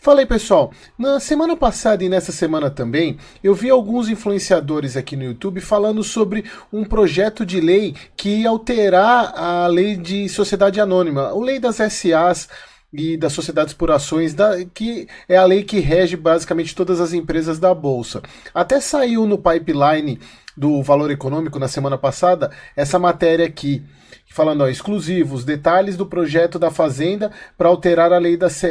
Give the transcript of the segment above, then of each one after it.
Fala aí, pessoal. Na semana passada e nessa semana também, eu vi alguns influenciadores aqui no YouTube falando sobre um projeto de lei que ia alterar a lei de sociedade anônima, a lei das SAs e das sociedades por ações, que é a lei que rege basicamente todas as empresas da Bolsa. Até saiu no pipeline do Valor Econômico na semana passada essa matéria aqui, falando, ó, exclusivos, detalhes do projeto da Fazenda para alterar a lei das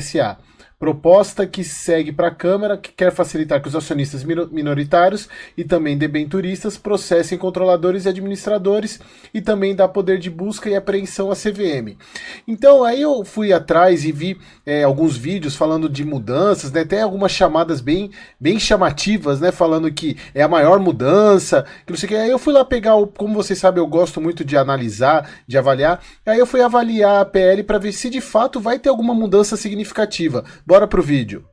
SA. Proposta que segue para a Câmara, que quer facilitar que os acionistas minoritários e também debenturistas processem controladores e administradores e também dá poder de busca e apreensão à CVM. Então aí eu fui atrás e vi alguns vídeos falando de mudanças, né, até algumas chamadas bem chamativas, né, falando que é a maior mudança, que não sei o que. Aí eu fui lá pegar, como vocês sabem, eu gosto muito de analisar, de avaliar, aí eu fui avaliar a PL para ver se de fato vai ter alguma mudança significativa. Bora pro vídeo.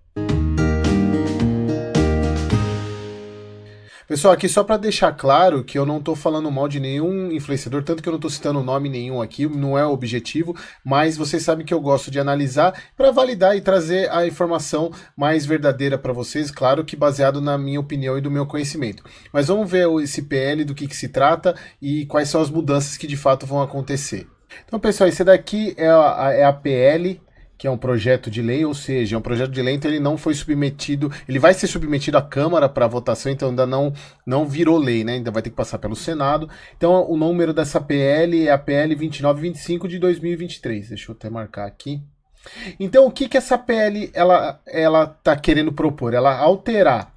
Pessoal, aqui só para deixar claro que eu não estou falando mal de nenhum influenciador, tanto que eu não estou citando nome nenhum aqui, não é o objetivo, mas vocês sabem que eu gosto de analisar para validar e trazer a informação mais verdadeira para vocês, claro que baseado na minha opinião e do meu conhecimento. Mas vamos ver esse PL, do que se trata e quais são as mudanças que de fato vão acontecer. Então, pessoal, esse daqui é a PL, que é um projeto de lei, ou seja, é um projeto de lei, então ele não foi submetido, ele vai ser submetido à Câmara para votação, então ainda não virou lei, né? Ainda vai ter que passar pelo Senado. Então o número dessa PL é a PL 2925 de 2023. Deixa eu até marcar aqui. Então o que essa PL ela tá querendo propor? Ela alterar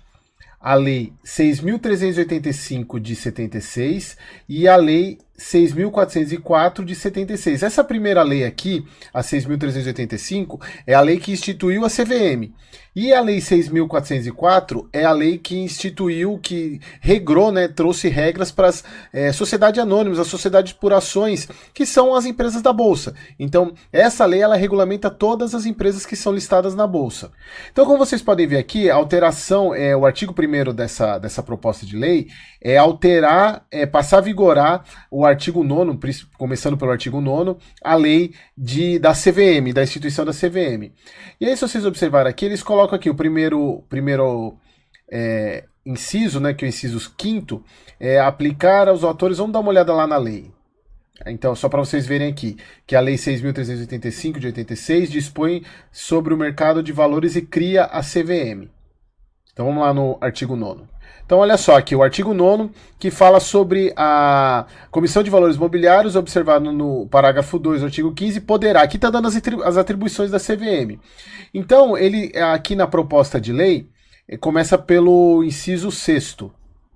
a Lei 6.385 de 76 e a Lei 6.404 de 76. Essa primeira lei aqui, a 6.385, é a lei que instituiu a CVM. E a Lei 6.404 é a lei que instituiu, que regrou, né, trouxe regras para as sociedades anônimas, as sociedades por ações, que são as empresas da Bolsa. Então, essa lei ela regulamenta todas as empresas que são listadas na Bolsa. Então, como vocês podem ver aqui, a alteração, o artigo 1º dessa proposta de lei é alterar, passar a vigorar o artigo 9º, começando pelo artigo 9º, a lei da CVM, da instituição da CVM. E aí, se vocês observarem aqui, eles colocam aqui o primeiro inciso, né, que é o inciso 5º, aplicar aos autores. Vamos dar uma olhada lá na lei. Então, só para vocês verem aqui, que a Lei 6.385 de 86 dispõe sobre o mercado de valores e cria a CVM. Então vamos lá no artigo 9º. Então olha só aqui, o artigo 9º, que fala sobre a Comissão de Valores Mobiliários, observado no parágrafo 2 do artigo 15, poderá, aqui está dando as atribuições da CVM. Então, ele aqui na proposta de lei, começa pelo inciso 6º.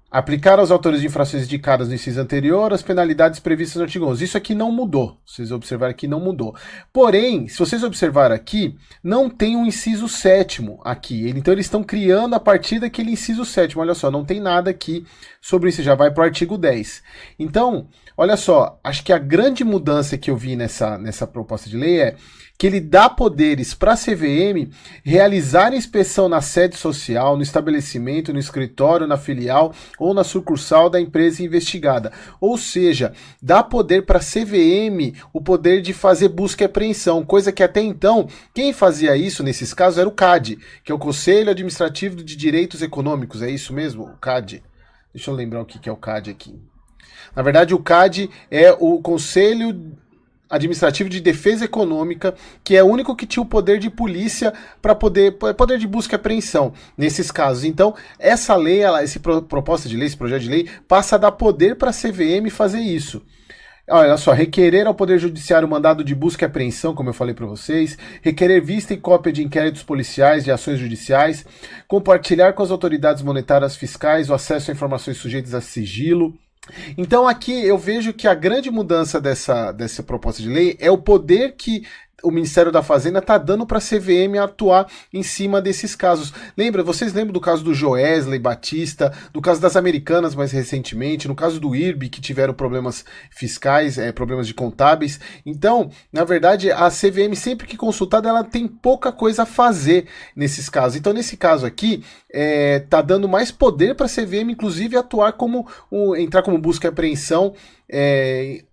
Aplicar aos autores de infrações indicadas no inciso anterior as penalidades previstas no artigo 11. Isso aqui não mudou. Vocês observarem que não mudou. Porém, se vocês observarem aqui, não tem um inciso 7º aqui. Então eles estão criando a partir daquele inciso 7º. Olha só, não tem nada aqui sobre isso. Já vai para o artigo 10. Então, olha só, acho que a grande mudança que eu vi nessa proposta de lei é que ele dá poderes para a CVM realizar inspeção na sede social, no estabelecimento, no escritório, na filial ou na sucursal da empresa investigada. Ou seja, dá poder para a CVM o poder de fazer busca e apreensão, coisa que até então, quem fazia isso nesses casos era o CAD, que é o Conselho Administrativo de Direitos Econômicos, é isso mesmo? O CAD. Deixa eu lembrar o que é o CAD aqui. Na verdade, o CAD é o Conselho Administrativo de Defesa Econômica, que é o único que tinha o poder de polícia para poder de busca e apreensão nesses casos. Então, essa lei, proposta de lei, esse projeto de lei, passa a dar poder para a CVM fazer isso. Olha só, requerer ao Poder Judiciário mandado de busca e apreensão, como eu falei para vocês, requerer vista e cópia de inquéritos policiais, de ações judiciais, compartilhar com as autoridades monetárias fiscais o acesso a informações sujeitas a sigilo. Então aqui eu vejo que a grande mudança dessa proposta de lei é o poder que o Ministério da Fazenda está dando para a CVM atuar em cima desses casos. Vocês lembram do caso do Joesley Batista, do caso das Americanas mais recentemente, no caso do IRB, que tiveram problemas fiscais, problemas de contábeis. Então, na verdade, a CVM, sempre que consultada, ela tem pouca coisa a fazer nesses casos. Então, nesse caso aqui, está dando mais poder para a CVM, inclusive atuar entrar como busca e apreensão,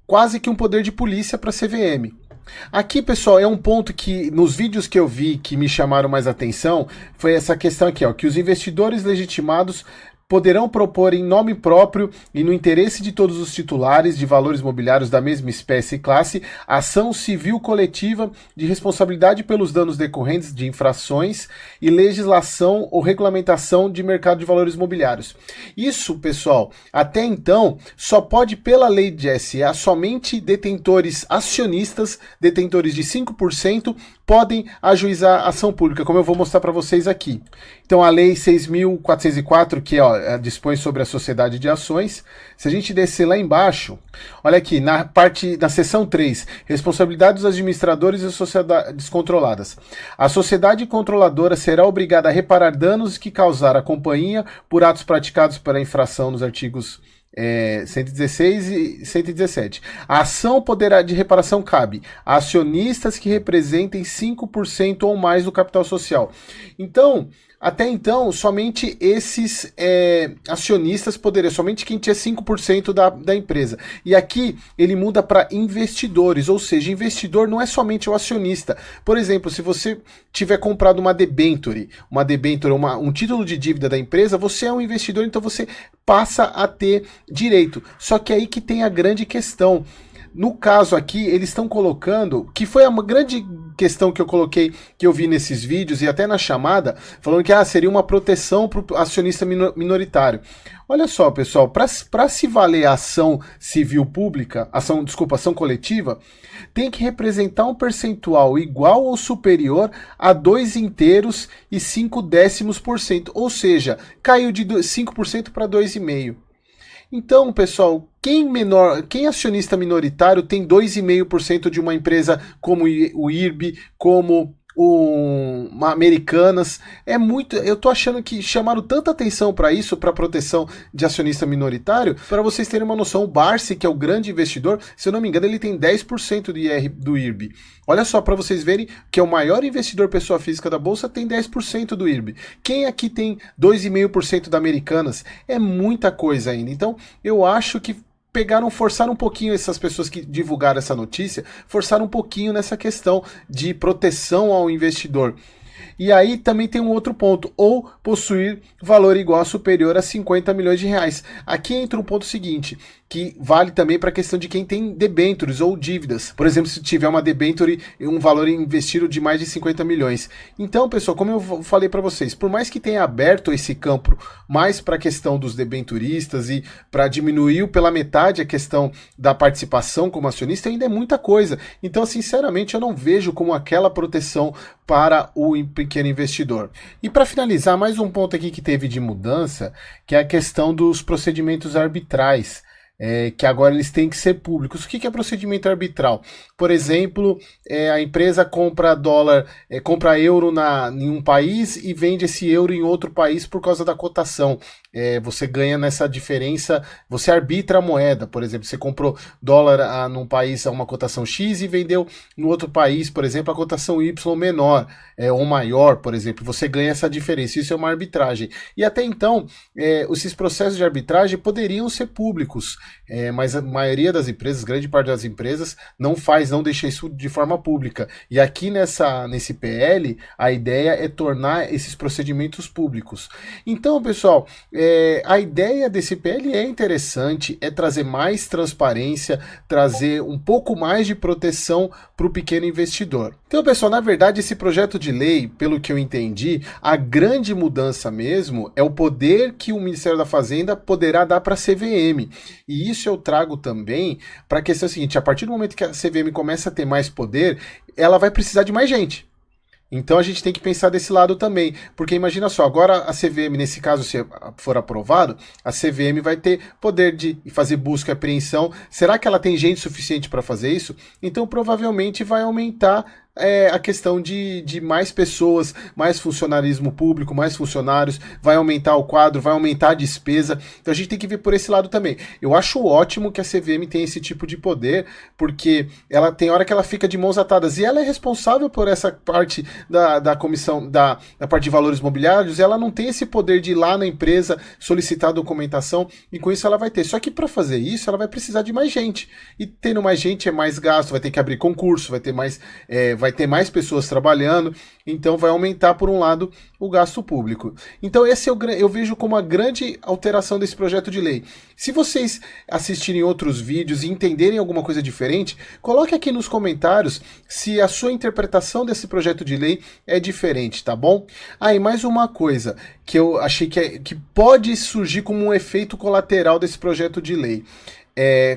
quase que um poder de polícia para a CVM. Aqui, pessoal, é um ponto que nos vídeos que eu vi que me chamaram mais atenção, foi essa questão aqui, ó, que os investidores legitimados poderão propor em nome próprio e no interesse de todos os titulares de valores mobiliários da mesma espécie e classe, ação civil coletiva de responsabilidade pelos danos decorrentes de infrações e legislação ou regulamentação de mercado de valores mobiliários. Isso, pessoal, até então, só pode pela lei de SA, somente detentores acionistas, detentores de 5%, podem ajuizar ação pública, como eu vou mostrar para vocês aqui. Então, a Lei 6.404, que dispõe sobre a sociedade de ações, se a gente descer lá embaixo, olha aqui, na seção 3, responsabilidade dos administradores e sociedades controladas. A sociedade controladora será obrigada a reparar danos que causar a companhia por atos praticados pela infração nos artigos 116 e 117. A ação de reparação cabe a acionistas que representem 5% ou mais do capital social. Então, até então, somente esses acionistas poderiam, somente quem tinha 5% da empresa. E aqui ele muda para investidores, ou seja, investidor não é somente o acionista. Por exemplo, se você tiver comprado uma debenture, um título de dívida da empresa, você é um investidor, então você passa a ter direito. Só que aí que tem a grande questão. No caso aqui, eles estão colocando, que foi uma grande questão que eu coloquei, que eu vi nesses vídeos e até na chamada, falando que seria uma proteção para o acionista minoritário. Olha só, pessoal, para se valer a ação civil pública, ação coletiva, tem que representar um percentual igual ou superior a 2 inteiros e 5/10%, ou seja, caiu de 5% para 2,5%. Então, pessoal, quem acionista minoritário tem 2,5% de uma empresa como o IRB, como uma Americanas, eu tô achando que chamaram tanta atenção para isso, para proteção de acionista minoritário, para vocês terem uma noção, o Barsi, que é o grande investidor, se eu não me engano, ele tem 10% do IRB. Olha só, para vocês verem que é o maior investidor pessoa física da Bolsa, tem 10% do IRB. Quem aqui tem 2,5% da Americanas? É muita coisa ainda. Então, eu acho que forçaram um pouquinho essas pessoas que divulgaram essa notícia, forçaram um pouquinho nessa questão de proteção ao investidor. E aí também tem um outro ponto, ou possuir valor igual ou superior a 50 milhões de reais. Aqui entra um ponto seguinte, que vale também para a questão de quem tem debêntures ou dívidas. Por exemplo, se tiver uma debênture e um valor investido de mais de 50 milhões. Então, pessoal, como eu falei para vocês, por mais que tenha aberto esse campo mais para a questão dos debenturistas e para diminuir pela metade a questão da participação como acionista, ainda é muita coisa. Então, sinceramente, eu não vejo como aquela proteção para o pequeno investidor. E para finalizar, mais um ponto aqui que teve de mudança, que é a questão dos procedimentos arbitrais. Que agora eles têm que ser públicos. O que é procedimento arbitral? Por exemplo, a empresa compra compra euro em um país e vende esse euro em outro país por causa da cotação. Você ganha nessa diferença, você arbitra a moeda. Por exemplo, você comprou dólar num país a uma cotação X e vendeu no outro país, por exemplo, a cotação Y menor ou maior, por exemplo. Você ganha essa diferença. Isso é uma arbitragem. E até então, esses processos de arbitragem poderiam ser públicos. Mas a maioria das empresas, grande parte das empresas, não deixa isso de forma pública. E aqui nesse PL, a ideia é tornar esses procedimentos públicos. Então, pessoal, a ideia desse PL é interessante, é trazer mais transparência, trazer um pouco mais de proteção para o pequeno investidor. Então, pessoal, na verdade, esse projeto de lei, pelo que eu entendi, a grande mudança mesmo é o poder que o Ministério da Fazenda poderá dar para a CVM. E isso eu trago também para a questão seguinte: a partir do momento que a CVM começa a ter mais poder, ela vai precisar de mais gente. Então a gente tem que pensar desse lado também, porque imagina só, agora a CVM, nesse caso, se for aprovado, a CVM vai ter poder de fazer busca e apreensão. Será que ela tem gente suficiente para fazer isso? Então provavelmente vai aumentar a questão de mais pessoas, mais funcionarismo público, mais funcionários, vai aumentar o quadro, vai aumentar a despesa. Então a gente tem que ver por esse lado também. Eu acho ótimo que a CVM tem esse tipo de poder, porque ela tem hora que ela fica de mãos atadas, e ela é responsável por essa parte da comissão, da parte de valores mobiliários, e ela não tem esse poder de ir lá na empresa solicitar documentação, e com isso ela vai ter. Só que para fazer isso, ela vai precisar de mais gente. E tendo mais gente é mais gasto, vai ter que abrir concurso, vai ter mais pessoas trabalhando, então vai aumentar, por um lado, o gasto público. Então esse eu vejo como a grande alteração desse projeto de lei. Se vocês assistirem outros vídeos e entenderem alguma coisa diferente, coloque aqui nos comentários se a sua interpretação desse projeto de lei é diferente, tá bom? E mais uma coisa que eu achei que pode surgir como um efeito colateral desse projeto de lei.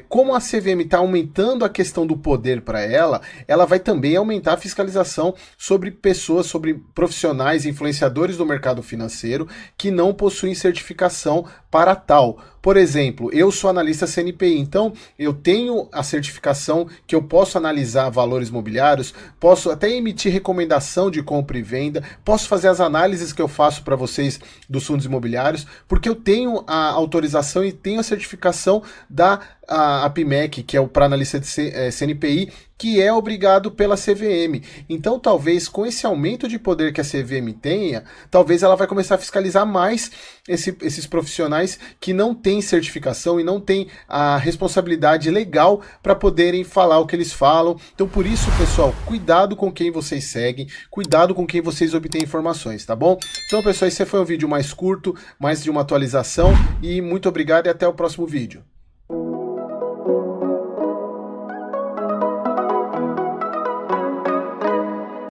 Como a CVM está aumentando a questão do poder para ela vai também aumentar a fiscalização sobre pessoas, sobre profissionais, influenciadores do mercado financeiro que não possuem certificação para tal. Por exemplo, eu sou analista CNPI, então eu tenho a certificação que eu posso analisar valores mobiliários, posso até emitir recomendação de compra e venda, posso fazer as análises que eu faço para vocês dos fundos imobiliários, porque eu tenho a autorização e tenho a certificação da APMEC, que é o para analista de CNPI, que é obrigado pela CVM. Então, talvez com esse aumento de poder que a CVM tenha, talvez ela vai começar a fiscalizar mais esses profissionais que não têm certificação e não têm a responsabilidade legal para poderem falar o que eles falam. Então, por isso, pessoal, cuidado com quem vocês seguem, cuidado com quem vocês obtêm informações, tá bom? Então, pessoal, esse foi um vídeo mais curto, mais de uma atualização, e muito obrigado e até o próximo vídeo.